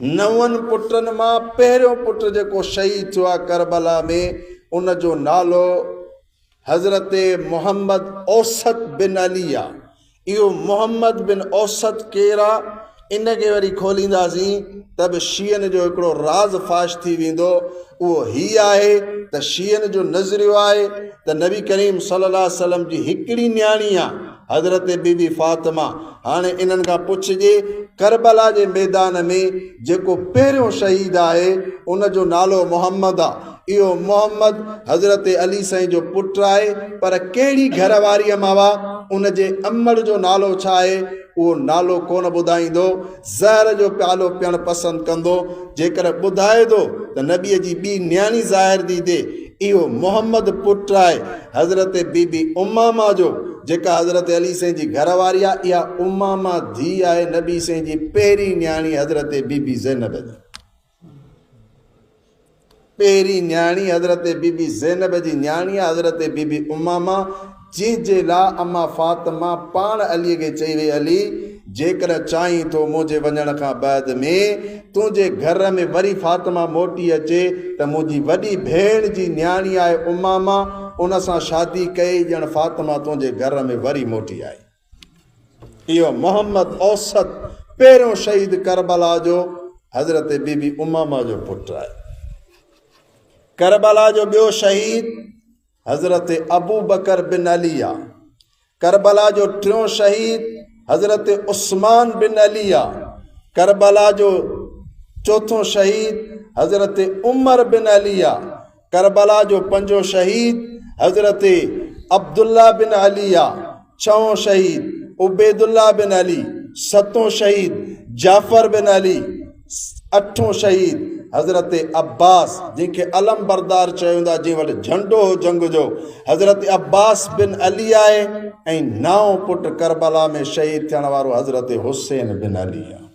9 पुटनि मां पहिरियों पुट जेको शहीद थियो आहे करबला में, उन जो नालो हज़रत मोहम्मद औसत बिन अली आहे। इहो मोहम्मद बिन औसत केरु आहे, इनखे वरी खोलींदासीं त बि शीयनि जो हिकिड़ो राज़ फाश थी वेंदो। उहो हीअ आहे त शीयनि जो नज़रियो आहे त नबी करीम सल्लल्लाहु अलैहि वसल्लम जी हिकिड़ी न्याणी आहे हज़रत बीबी फातिमा। हाणे इन्हनि खां पुछिजे करबला जे मैदान में जेको पहिरियों शहीद आहे उन जो नालो मोहम्मद आहे। इहो मोहम्मद हज़रत अली साईं जो पुटु आहे, पर कहिड़ी घरवारीअ मां आहे, उन जे अमड़ जो नालो छा आहे उहो नालो कोन ॿुधाईंदो। ज़हर जो प्यालो पियणु पसंदि कंदो। जेकर ॿुधाए थो त नबीअ जी ॿी न्याणी ज़ाहिर थी थिए, इहो मोहम्मद पुटु आहे हज़रत बीबी उमामा जो, जेका हज़रत अली साईं जी घरवारी आहे। इहा उमामा धीउ आहे नबी साईं जी पहिरीं न्याणी हज़रत बीबी ज़ैनब जी। पहिरीं न्याणी हज़रत बीबी ज़ैनब जी न्याणी आहे हज़रत बीबी उमामा, जंहिंजे लाइ अम्मा फातिमा पाण अलीअ खे चई वई, अली जेकर चाहीं थो मुंहिंजे वञण खां बाद में तुंहिंजे घर में वरी फातिमा मोटी अचे त मुंहिंजी वॾी भेण जी न्याणी आहे उमामा, उन सां शादी कई, ॼण फातिमा तुंहिंजे घर में वरी मोटी आई। इहो मोहम्मद औसत पहिरियों शहीद करबला जो हज़रत बीबी उमामा जो पुटु आहे। करबला जो ॿियो शहीद हज़रत अबू बकर बिन अली आहे। करबला जो टियों शहीद हज़रत उस्मान बिन अली आहे। करबला जो चौथों शहीद हज़रत उमर बिन अली आहे। करबला जो पंजों शहीद हज़रत अब्दुल्ला बिन अली आहे। छहों शहीद उबैदुल्ला बिन अली। सतों शहीद जाफ़र बिन अली। अठों शहीद हज़रत अब्बास, जंहिंखे अलम बरदार चयो वेंदो आहे, जंहिं वटि झंडो हो जंग जो, हज़रत अब्बास बिन अली आहे। ऐं 9 पुट करबला में शहीद थियण वारो हज़रत हुसैन बिन अली आहे।